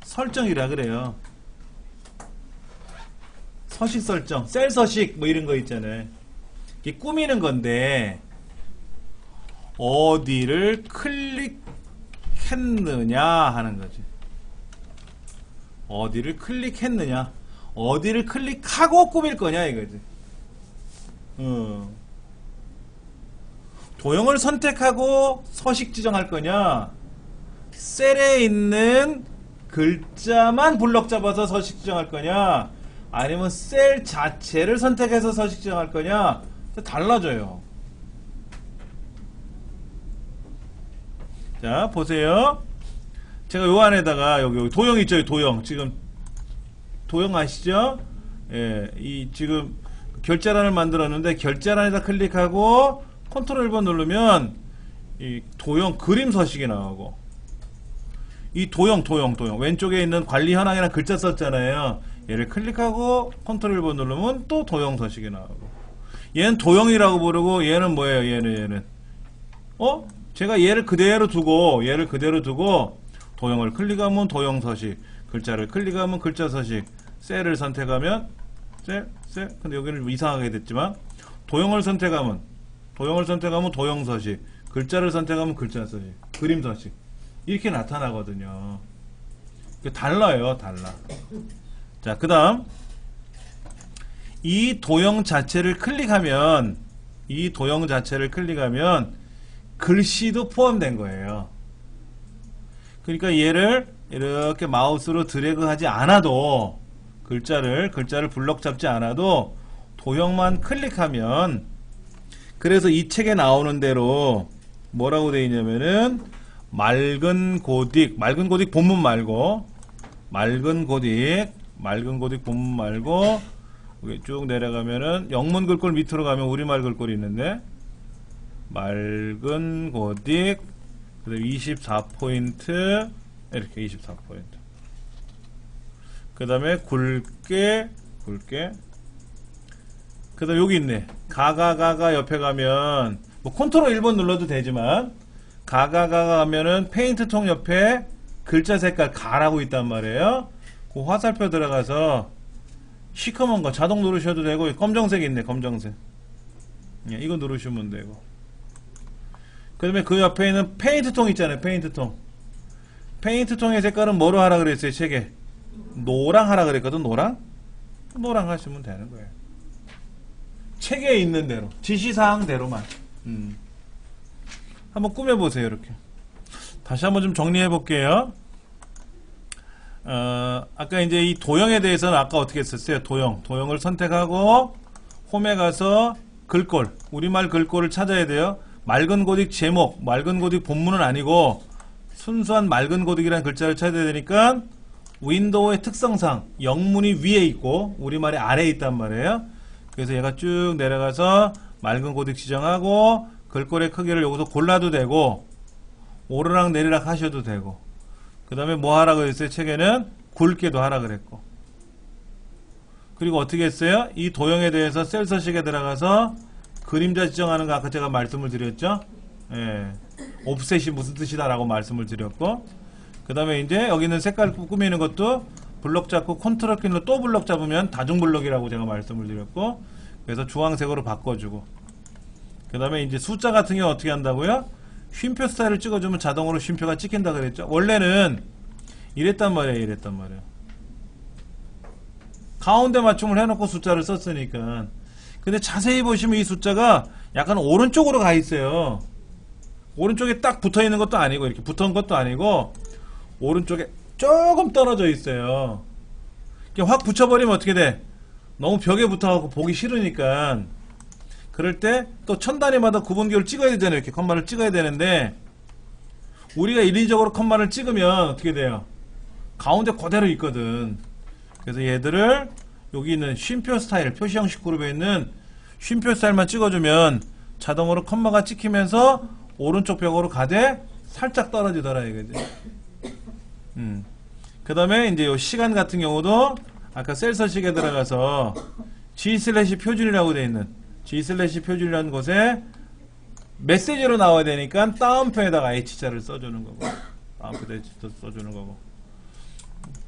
설정이라 그래요. 서식 설정, 셀 서식 뭐 이런 거 있잖아요. 이게 꾸미는 건데 어디를 클릭했느냐 하는 거지. 어디를 클릭했느냐, 어디를 클릭하고 꾸밀 거냐 이거지. 도형을 선택하고 서식 지정할 거냐, 셀에 있는 글자만 블럭 잡아서 서식 지정할 거냐, 아니면 셀 자체를 선택해서 서식 지정할 거냐, 달라져요. 자, 보세요. 제가 요 안에다가 여기 도형 있죠. 도형. 지금 도형 아시죠? 예, 이 지금 결제란을 만들었는데 결제란에다 클릭하고 컨트롤 1번 누르면 이 도형 그림 서식이 나오고, 이 도형 왼쪽에 있는 관리 현황이라는 글자 썼잖아요. 얘를 클릭하고 컨트롤 1번 누르면 또 도형 서식이 나오고, 얘는 도형이라고 부르고 얘는 뭐예요? 얘는 제가 얘를 그대로 두고 도형을 클릭하면 도형 서식, 글자를 클릭하면 글자 서식, 셀을 선택하면 셀. 근데 여기는 이상하게 됐지만 도형을 선택하면 도형 서식, 글자를 선택하면 글자 서식, 그림 서식 이렇게 나타나거든요. 달라요. 자, 그 다음 이 도형 자체를 클릭하면 글씨도 포함된 거예요. 그러니까 얘를 이렇게 마우스로 드래그 하지 않아도, 글자를 블럭 잡지 않아도 도형만 클릭하면, 그래서 이 책에 나오는 대로 뭐라고 되어 있냐면은 맑은 고딕 본문 말고 본문 말고 여기 쭉 내려가면은 영문 글꼴 밑으로 가면 우리말 글꼴이 있는데 맑은 고딕, 그다음 24포인트 이렇게 24포인트. 그 다음에 굵게. 그 다음 여기 있네. 가가 옆에 가면 뭐 컨트롤 1번 눌러도 되지만 가가 가면은 페인트 통 옆에 글자 색깔 가라고 있단 말이에요. 그 화살표 들어가서 시커먼 거 자동 누르셔도 되고, 검정색 있네. 검정색. 이거 누르시면 되고, 그 다음에 그 옆에 있는 페인트 통 있잖아요. 페인트 통의 색깔은 뭐로 하라 그랬어요? 책에 노랑 하라 그랬거든. 노랑 하시면 되는 거예요. 책에 있는 대로, 지시사항대로만. 한번 꾸며보세요. 이렇게 다시 한번 좀 정리해 볼게요. 아까 이제 이 도형에 대해서는 아까 어떻게 했었어요? 도형을 선택하고 홈에 가서 글꼴, 우리말 글꼴을 찾아야 돼요. 맑은 고딕 제목, 맑은 고딕 본문은 아니고 순수한 맑은 고딕이라는 글자를 찾아야 되니까 윈도우의 특성상 영문이 위에 있고 우리말이 아래에 있단 말이에요. 그래서 얘가 쭉 내려가서 맑은 고딕 지정하고 글꼴의 크기를 여기서 골라도 되고 오르락 내리락 하셔도 되고, 그 다음에 뭐 하라고 했어요? 책에는 굵게도 하라 그랬고, 그리고 어떻게 했어요? 이 도형에 대해서 셀 서식에 들어가서 그림자 지정하는 거 아까 제가 말씀을 드렸죠? 예. 옵셋이 무슨 뜻이다 라고 말씀을 드렸고, 그 다음에 이제 여기 있는 색깔 꾸미는 것도 블럭 잡고 컨트롤 키로 또 블럭 잡으면 다중 블럭이라고 제가 말씀을 드렸고, 그래서 주황색으로 바꿔주고, 그 다음에 이제 숫자 같은 경우 어떻게 한다고요? 쉼표 스타일을 찍어주면 자동으로 쉼표가 찍힌다 그랬죠? 원래는 이랬단 말이에요. 이랬단 말이에요. 가운데 맞춤을 해놓고 숫자를 썼으니까. 근데 자세히 보시면 이 숫자가 약간 오른쪽으로 가 있어요. 오른쪽에 딱 붙어 있는 것도 아니고 이렇게 붙어 있는 것도 아니고 오른쪽에 조금 떨어져 있어요. 이렇게 확 붙여버리면 어떻게 돼? 너무 벽에 붙어갖고 보기 싫으니까. 그럴 때 또 천 단위마다 구분기호를 찍어야 되잖아요. 이렇게 컴마를 찍어야 되는데 우리가 인위적으로 컴마를 찍으면 어떻게 돼요? 가운데 그대로 있거든. 그래서 얘들을 여기 있는 쉼표 스타일, 표시 형식 그룹에 있는 쉼표 스타일만 찍어주면 자동으로 컴마가 찍히면서 오른쪽 벽으로 가되 살짝 떨어지더라 이거지. 그 다음에 이제 요 시간 같은 경우도 아까 셀 서식에 들어가서 G/표준이라고 되어 있는 G/표준이라는 곳에 메시지로 나와야 되니까 다운표에다가 H자를 써주는 거고, 다운표에다 H자 써주는 거고,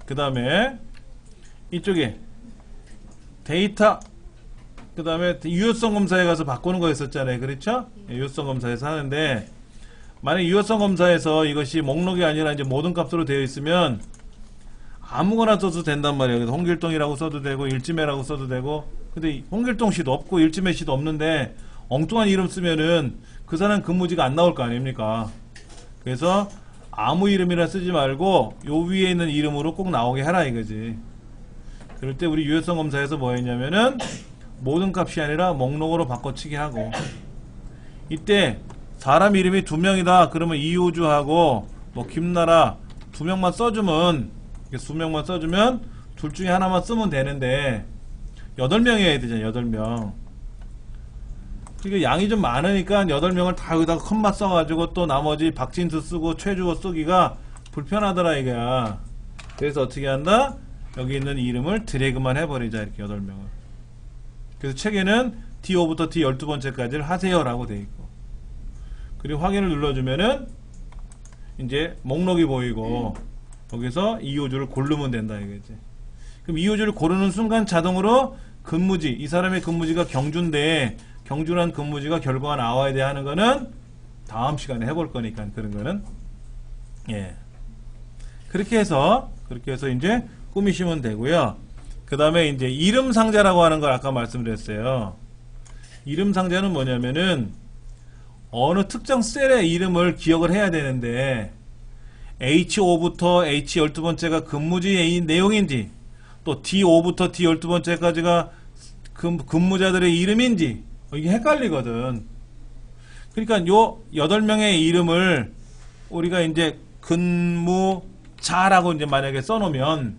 그 다음에 이쪽에 데이터, 그 다음에 유효성 검사에 가서 바꾸는 거였었잖아요. 그렇죠? 유효성 검사에서 하는데, 만약 유효성 검사에서 이것이 목록이 아니라 이제 모든 값으로 되어 있으면 아무거나 써도 된단 말이에요. 그래서 홍길동이라고 써도 되고 일지매라고 써도 되고. 근데 홍길동 씨도 없고 일지매 씨도 없는데 엉뚱한 이름 쓰면은 그 사람 근무지가 안 나올 거 아닙니까? 그래서 아무 이름이나 쓰지 말고 요 위에 있는 이름으로 꼭 나오게 해라 이거지. 그럴 때 우리 유효성 검사에서 뭐 했냐면은 모든 값이 아니라 목록으로 바꿔치기 하고, 이때 사람 이름이 2명이다 그러면 이호주하고 뭐 김나라 2명만 써주면, 2명만 써주면 둘 중에 하나만 쓰면 되는데 8명이어야 되잖아요. 8명. 그러니까 양이 좀 많으니까 8명을 다 여기다가 컴마 써가지고 또 나머지 박진수 쓰고 최주호 쓰기가 불편하더라 이거야. 그래서 어떻게 한다? 여기 있는 이름을 드래그만 해버리자, 이렇게 8명을. 그래서 책에는 D5부터 D12번째까지를 하세요 라고 돼 있고, 그리고 확인을 눌러주면은 이제 목록이 보이고 여기서 이호주를 고르면 된다 이거지. 그럼 이호주를 고르는 순간 자동으로 근무지, 이 사람의 근무지가 경주인데 경주란 근무지가 결과가 나와야 돼 하는 거는 다음 시간에 해볼 거니까, 그런 거는. 예. 그렇게 해서 이제 꾸미시면 되고요. 그 다음에 이제 이름 상자라고 하는 걸 아까 말씀드렸어요. 이름 상자는 뭐냐면은 어느 특정 셀의 이름을 기억을 해야 되는데 H5부터 H12번째가 근무지의 내용인지, 또 D5부터 D12번째까지가 근무자들의 이름인지 이게 헷갈리거든. 그러니까 요 8명의 이름을 우리가 이제 근무자라고 이제 만약에 써놓으면,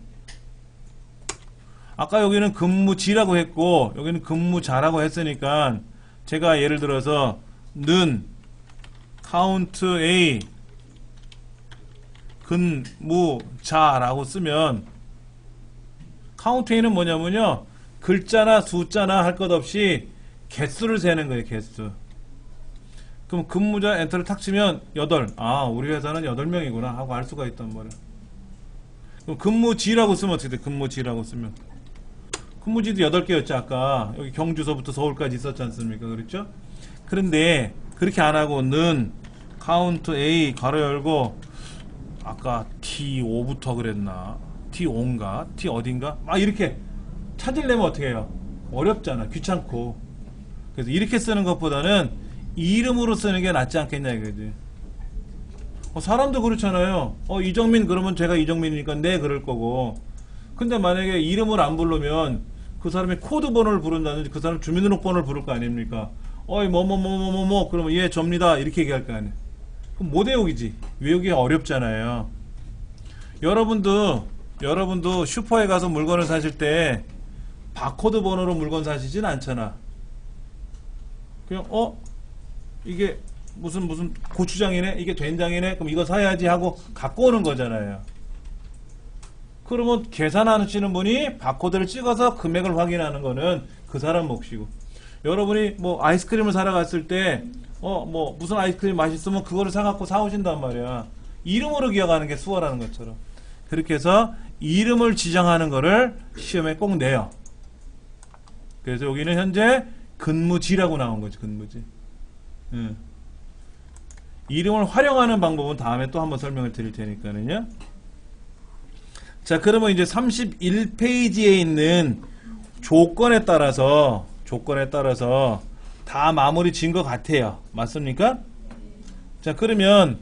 아까 여기는 근무지라고 했고 여기는 근무자라고 했으니까 제가 예를 들어서 는 count A 근무자라고 쓰면, count A는 뭐냐면요, 글자나 숫자나 할 것 없이 개수를 세는 거예요. 개수. 그럼 근무자 엔터를 탁 치면 8. 아, 우리 회사는 8명이구나 하고 알 수가 있단 말이야. 그럼 근무지라고 쓰면 어떻게 돼? 근무지라고 쓰면 근무지도 8개였죠. 아까 여기 경주서부터 서울까지 있었지 않습니까? 그렇죠? 그런데 그렇게 안 하고 는 count A 가로 열고, 아까 T5부터 그랬나? T5인가? T 어딘가? 막 이렇게 찾으려면 어떻게 해요? 어렵잖아. 귀찮고. 그래서 이렇게 쓰는 것보다는 이름으로 쓰는 게 낫지 않겠냐 이거지. 사람도 그렇잖아요. 이정민 그러면 제가 이정민이니까 네 그럴 거고, 근데 만약에 이름을 안 부르면 그 사람의 코드 번호를 부른다든지 그 사람 주민등록번호를 부를 거 아닙니까? 뭐뭐뭐뭐뭐 그러면 예 접니다 이렇게 얘기할 거 아니에요. 그럼 못 외우기지. 외우기가 어렵잖아요. 여러분도 슈퍼에 가서 물건을 사실 때 바코드 번호로 물건 사시진 않잖아. 그냥 이게 무슨 고추장이네, 이게 된장이네, 그럼 이거 사야지 하고 갖고 오는 거잖아요. 그러면 계산하시는 분이 바코드를 찍어서 금액을 확인하는 거는 그 사람 몫이고, 여러분이 뭐 아이스크림을 사러 갔을 때 뭐 무슨 아이스크림 맛있으면 그거를 사갖고 사오신단 말이야. 이름으로 기억하는 게 수어라는 것처럼. 그렇게 해서 이름을 지정하는 거를 시험에 꼭 내요. 그래서 여기는 현재 근무지라고 나온 거지. 근무지. 이름을 활용하는 방법은 다음에 또 한번 설명을 드릴 테니까는요. 자, 그러면 이제 31페이지에 있는 조건에 따라서 다 마무리 진 것 같아요. 맞습니까? 자, 그러면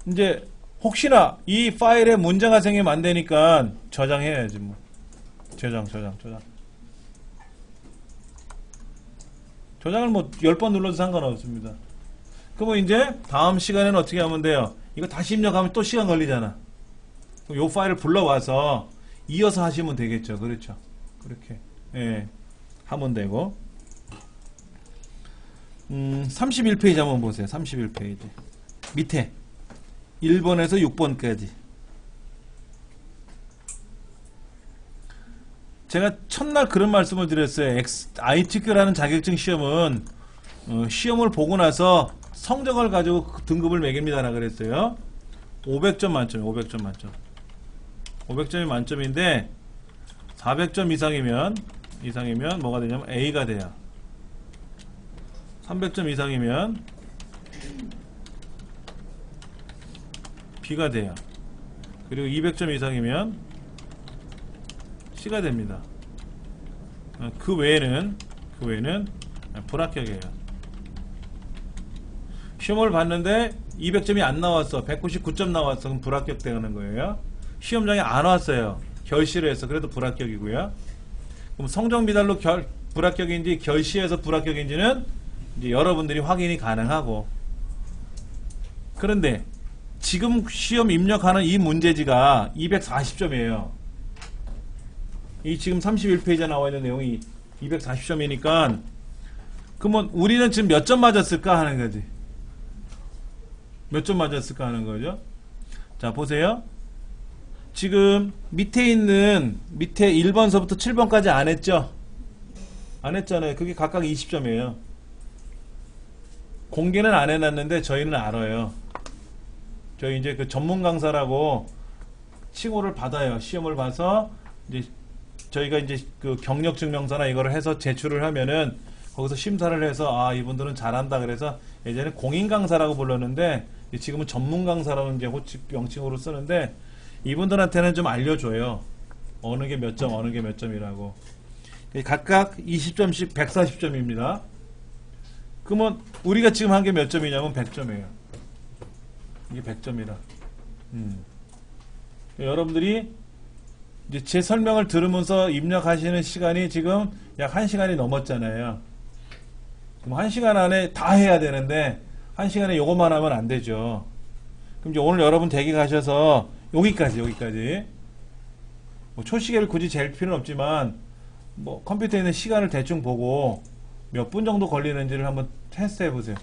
이제 혹시나 이 파일에 문제가 생기면 안 되니까 저장해야지 뭐. 저장. 저장을 뭐 10번 눌러도 상관없습니다. 그러면 이제 다음 시간에는 어떻게 하면 돼요? 이거 다시 입력하면 또 시간 걸리잖아. 그럼 요 파일을 불러와서 이어서 하시면 되겠죠. 그렇죠. 그렇게 하면 되고. 31페이지 한번 보세요. 31페이지 밑에 1번에서 6번까지. 제가 첫날 그런 말씀을 드렸어요. ITQ라는 자격증 시험은 시험을 보고 나서 성적을 가지고 등급을 매깁니다 라 그랬어요. 500점 만점. 500점이 만점인데 400점 이상이면 뭐가 되냐면 A가 돼요. 300점 이상이면 B가 돼요. 그리고 200점 이상이면 C가 됩니다. 그 외에는 불합격이에요. 시험을 봤는데 200점이 안 나왔어. 199점 나왔어. 그럼 불합격되는 거예요. 시험장에 안 왔어요. 결시를 했어. 그래도 불합격이고요. 그럼 성적 미달로 불합격인지 결시해서 불합격인지는 이제 여러분들이 확인이 가능하고, 그런데 지금 시험 입력하는 이 문제지가 240점이에요. 이 지금 31페이지에 나와 있는 내용이 240점이니까 그러면 우리는 지금 몇 점 맞았을까 하는 거지. 몇 점 맞았을까 하는 거죠. 자, 보세요. 지금 밑에 1번서부터 7번까지 안 했죠? 안 했잖아요. 그게 각각 20점이에요. 공개는 안 해놨는데 저희는 알아요. 저희 이제 그 전문 강사라고 칭호를 받아요. 시험을 봐서 이제 저희가 이제 그 경력 증명서나 이거를 해서 제출을 하면은 거기서 심사를 해서 이분들은 잘한다 그래서 예전에 공인 강사라고 불렀는데 지금은 전문 강사라는 이제 명칭으로 쓰는데, 이분들한테는 좀 알려줘요. 어느 게 몇 점, 어느 게 몇 점이라고. 각각 20점씩 140점입니다. 그러면 우리가 지금 한 게 몇 점이냐면 100점이에요. 이게 100점이라. 여러분들이 이제 제 설명을 들으면서 입력하시는 시간이 지금 약 1시간이 넘었잖아요. 그럼 1시간 안에 다 해야 되는데 1시간에 요것만 하면 안 되죠. 그럼 이제 오늘 여러분 대기 가셔서 여기까지 뭐 초시계를 굳이 잴 필요는 없지만 뭐 컴퓨터에 있는 시간을 대충 보고 몇 분 정도 걸리는지를 한번 테스트 해보세요.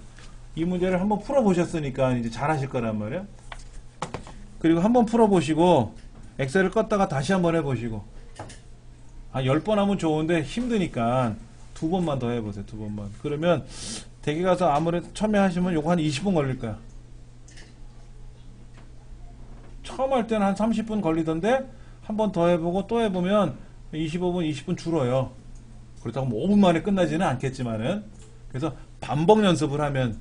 이 문제를 한번 풀어보셨으니까 이제 잘하실 거란 말이에요. 그리고 한번 풀어보시고 엑셀을 껐다가 다시 한번 해보시고, 10번 하면 좋은데 힘드니까 2번만 더 해보세요. 2번만. 그러면 대기 가서 아무래도 처음에 하시면 요거 한 20분 걸릴 거야. 처음 할 때는 한 30분 걸리던데 한 번 더 해보고 또 해보면 25분, 20분 줄어요. 그렇다고 뭐 5분 만에 끝나지는 않겠지만은, 그래서 반복 연습을 하면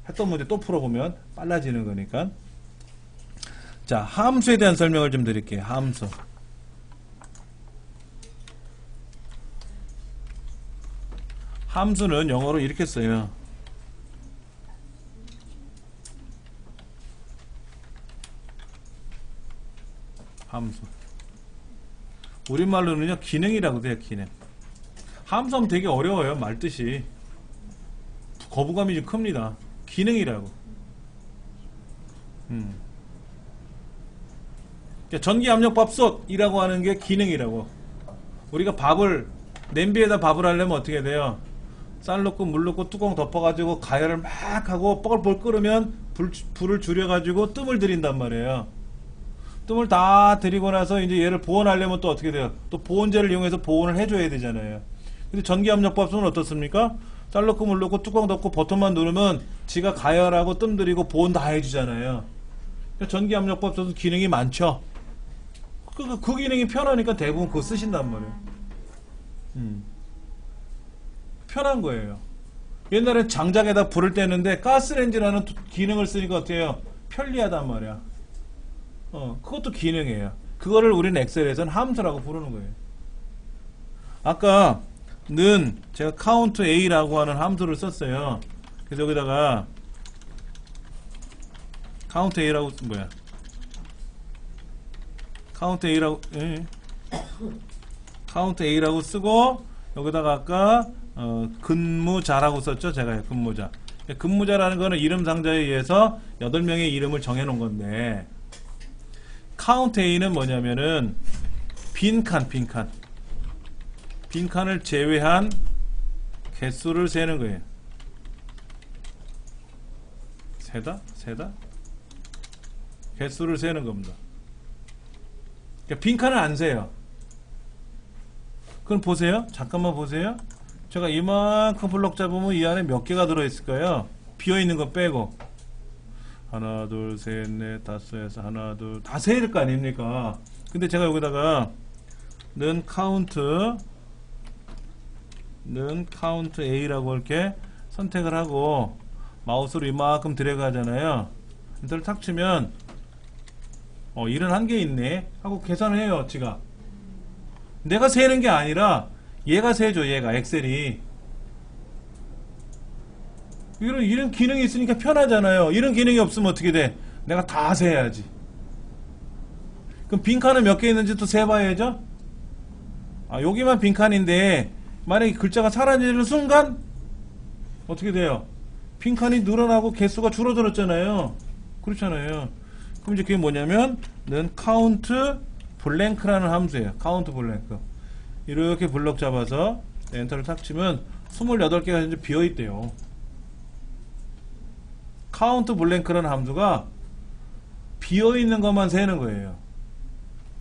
했던 문제 또 풀어보면 빨라지는 거니까. 자, 함수에 대한 설명을 좀 드릴게요. 함수는 영어로 이렇게 써요. 함수. 우리말로는요, 기능이라고 돼요, 기능. 함수하면 되게 어려워요, 말뜻이. 거부감이 좀 큽니다. 기능이라고. 전기압력밥솥이라고 하는 게 기능이라고. 우리가 냄비에다 밥을 하려면 어떻게 돼요? 쌀 넣고 물 넣고 뚜껑 덮어가지고 가열을 막 하고 뻘뻘 끓으면 불을 줄여가지고 뜸을 들인단 말이에요. 뜸을 다 들이고 나서 이제 얘를 보온하려면 또 어떻게 돼요? 또 보온재를 이용해서 보온을 해줘야 되잖아요. 근데 전기압력밥솥은 어떻습니까? 쌀 넣고 물 넣고 뚜껑 덮고 버튼만 누르면 지가 가열하고 뜸 들이고 보온 다 해주잖아요. 전기압력밥솥은 기능이 많죠. 그 기능이 편하니까 대부분 그거 쓰신단 말이에요. 편한 거예요. 옛날엔 장작에다 불을 떼는데 가스레인지라는 기능을 쓰니까 어때요? 편리하단 말이야. 그것도 기능이에요. 그거를 우리는 엑셀에서는 함수라고 부르는 거예요. 아까 는 제가 count a라고 하는 함수를 썼어요. 그래서 여기다가 count a라고 count a라고 쓰고 여기다가 아까 근무자라고 썼죠. 제가 근무자. 근무자라는 거는 이름 상자에 의해서 8명의 이름을 정해 놓은 건데 count a는 뭐냐면은 빈칸을 제외한 개수를 세는 거예요. 세다? 개수를 세는 겁니다. 그러니까 빈칸을 안 세요. 그럼 보세요. 잠깐만 보세요. 제가 이만큼 블록 잡으면 이 안에 몇 개가 들어있을까요? 비어있는 거 빼고 하나 둘 셋 넷 다섯 여섯 하나 둘 다 세야 될 거 아닙니까? 근데 제가 여기다가 는 count a라고 이렇게 선택을 하고 마우스로 이만큼 들어가잖아요. 엔터를 탁 치면 일은 한 개 있네 하고 계산을 해요. 지가 내가 세는 게 아니라 얘가 세죠. 얘가 엑셀이 이런 기능이 있으니까 편하잖아요. 이런 기능이 없으면 어떻게 돼? 내가 다 세야지. 그럼 빈칸은 몇 개 있는지 또 세봐야죠. 여기만 빈칸인데 만약에 글자가 사라지는 순간 어떻게 돼요? 빈칸이 늘어나고 개수가 줄어들었잖아요. 그렇잖아요. 그럼 이제 그게 뭐냐면 는 count blank라는 함수예요. count blank. 이렇게 블럭 잡아서 엔터를 탁 치면 28개가 이제 비어있대요. count blank라는 함수가 비어있는 것만 세는 거예요.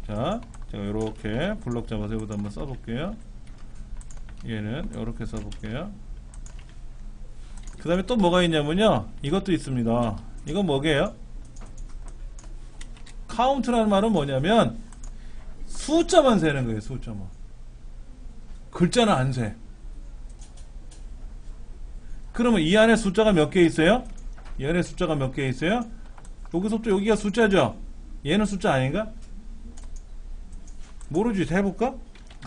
자, 제가 이렇게 블럭 잡아서 여기다 한번 써볼게요. 얘는 이렇게 써볼게요. 그 다음에 또 뭐가 있냐면요, 이것도 있습니다. 이건 뭐게요? count라는 말은 뭐냐면 숫자만 세는 거예요. 숫자만. 글자는 안 세. 그러면 이 안에 숫자가 몇 개 있어요? 이 안에 숫자가 몇 개 있어요? 여기서부터 여기가 숫자죠? 얘는 숫자 아닌가? 모르지. 해볼까?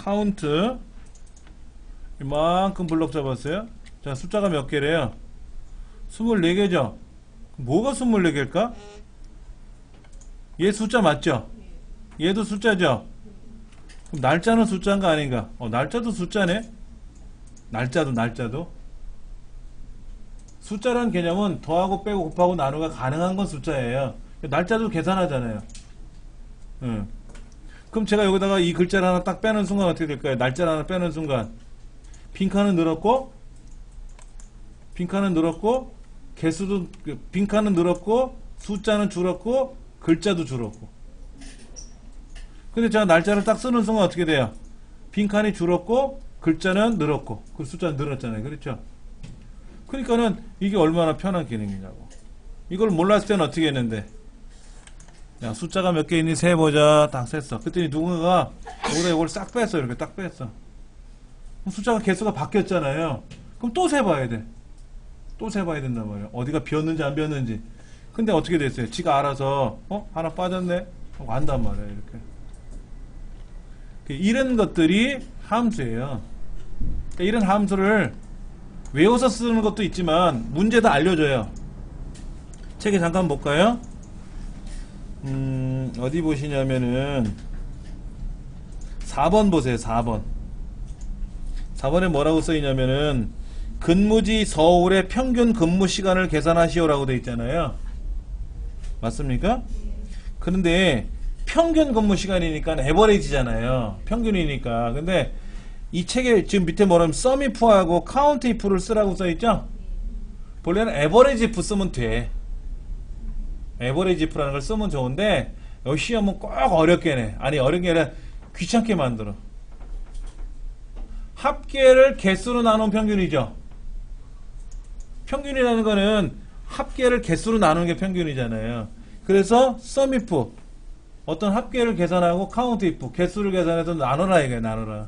count 이만큼 블럭 잡았어요. 자, 숫자가 몇 개래요? 24개죠? 뭐가 24개일까? 얘 숫자 맞죠? 얘도 숫자죠? 그럼 날짜는 숫자인가 아닌가? 날짜도 숫자네? 날짜도 숫자라는 개념은 더하고 빼고 곱하고 나누기가 가능한 건 숫자예요. 날짜도 계산하잖아요. 그럼 제가 여기다가 이 글자를 하나 딱 빼는 순간 어떻게 될까요? 날짜를 하나 빼는 순간 빈칸은 늘었고 개수도 빈칸은 늘었고 숫자는 줄었고 글자도 줄었고. 근데 제가 날짜를 딱 쓰는 순간 어떻게 돼요? 빈칸이 줄었고 글자는 늘었고 그 숫자는 늘었잖아요. 그렇죠? 그러니까는 이게 얼마나 편한 기능이냐고. 이걸 몰랐을 때는 어떻게 했는데, 야, 숫자가 몇 개 있니 세보자. 딱 셌어. 그랬더니 누군가가 여기다 이걸 싹 뺐어. 이렇게 딱 뺐어. 숫자가 개수가 바뀌었잖아요. 그럼 또 세봐야 돼. 또 세봐야 된단 말이야. 어디가 비었는지 안 비었는지. 근데 어떻게 됐어요? 지가 알아서 하나 빠졌네 하고 안단 말이야. 이렇게. 이런 것들이 함수예요. 그러니까 이런 함수를 외워서 쓰는 것도 있지만 문제도 알려줘요. 책에 잠깐 볼까요? 어디 보시냐면은 4번 보세요. 4번. 4번에 뭐라고 써있냐면은 근무지 서울의 평균 근무 시간을 계산하시오라고 되어 있잖아요. 맞습니까? 그런데 평균 근무 시간이니까 에버리지잖아요. 평균이니까. 근데 이 책에 지금 밑에 뭐라면 sum if하고 count if를 쓰라고 써있죠? 본래는 average if 쓰면 돼. average if라는 걸 쓰면 좋은데 요 시험은 꼭 어렵게 내. 아니, 어렵게 아니라 귀찮게 만들어. 합계를 개수로 나눈 평균이죠. 평균이라는 거는 합계를 개수로 나누는 게 평균이잖아요. 그래서 sum if 어떤 합계를 계산하고 count if 개수를 계산해서 나눠라 이거야. 나눠라.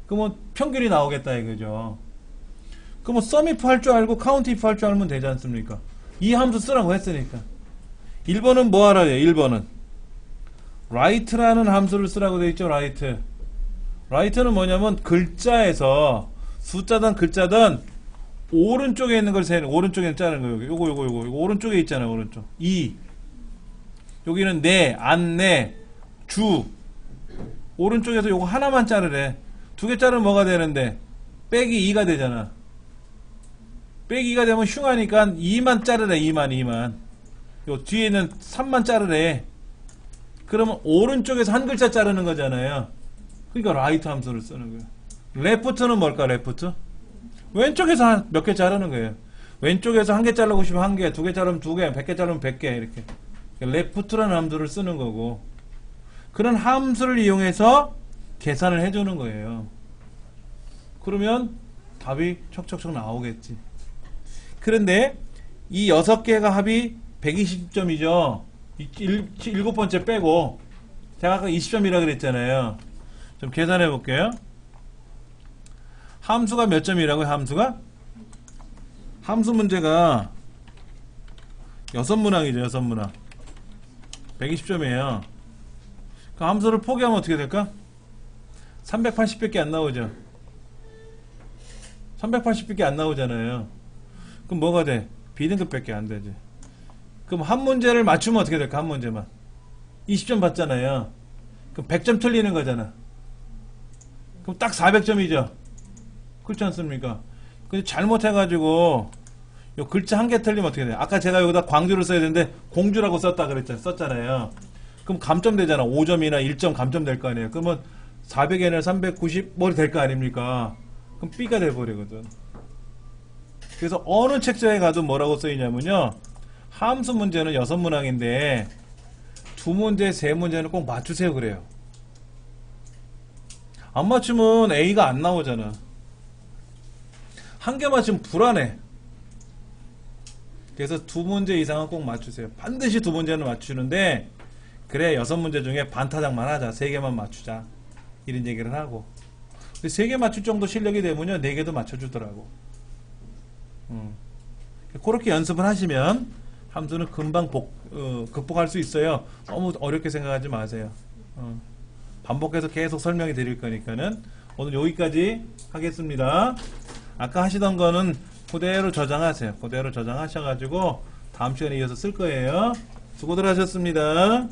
그러면 평균이 나오겠다 이거죠. 그러면 sum if 할 줄 알고 count if 할 줄 알면 되지 않습니까? 이 함수 쓰라고 했으니까. 1번은 뭐 하라 해요? 1번은 write라는 함수를 쓰라고 되어 있죠. write는 뭐냐면 글자에서 숫자든 글자든 오른쪽에 있는 걸 세는, 오른쪽에 자르는 거예요. 요거 오른쪽에 있잖아요. 오른쪽 여기는 내, 안, 내, 주 오른쪽에서 요거 하나만 자르래. 두 개 자르면 뭐가 되는데 빼기 2가 되잖아. 빼기 2가 되면 흉하니까 2만 자르래. 2만 요 뒤에 있는 3만 자르래. 그러면 오른쪽에서 한 글자 자르는 거잖아요. 그러니까 right 함수를 쓰는 거예요. left는 뭘까? left 왼쪽에서 몇 개 자르는 거예요. 왼쪽에서 한 개 자르고 싶으면 한 개, 두 개 자르면 두 개, 100개 자르면 100개 이렇게. left라는 함수를 쓰는 거고 그런 함수를 이용해서 계산을 해주는 거예요. 그러면 답이 척척척 나오겠지. 그런데 이 6개가 합이 120점이죠. 7번째 빼고 제가 아까 20점이라 그랬잖아요. 좀 계산해 볼게요. 함수가 몇 점이라고요? 함수 문제가 6문항이죠. 6문항 120점이에요. 그 함수를 포기하면 어떻게 될까? 380밖에 안 나오죠. 380밖에 안 나오잖아요. 그럼 뭐가 돼? B등급밖에 안 되지. 그럼 한 문제를 맞추면 어떻게 될까? 한 문제만 20점 받잖아요. 그럼 100점 틀리는 거잖아. 그럼 딱 400점이죠. 그렇지 않습니까? 근데 잘못해가지고 요 글자 한 개 틀리면 어떻게 돼요? 아까 제가 여기다 광주를 써야 되는데 공주라고 썼잖아요. 그럼 감점 되잖아. 5점이나 1점 감점 될 거 아니에요. 그러면 400에는 390 뭐 될 거 아닙니까? 그럼 B가 돼버리거든. 그래서 어느 책자에 가도 뭐라고 써있냐면요, 함수 문제는 6문항인데 2문제, 3문제는 꼭 맞추세요 그래요. 안 맞추면 A가 안 나오잖아. 한 개 맞추면 불안해. 그래서 2문제 이상은 꼭 맞추세요. 반드시 2문제는 맞추는데 그래 6문제 중에 반타작만 하자. 3개만 맞추자. 이런 얘기를 하고 3개 맞출 정도 실력이 되면요 4개도 맞춰주더라고. 그렇게 연습을 하시면 함수는 금방 극복할 수 있어요. 너무 어렵게 생각하지 마세요. 반복해서 계속 설명해 드릴 거니까는 오늘 여기까지 하겠습니다. 아까 하시던 거는 그대로 저장하세요. 그대로 저장하셔가지고 다음 시간에 이어서 쓸 거예요. 수고들 하셨습니다.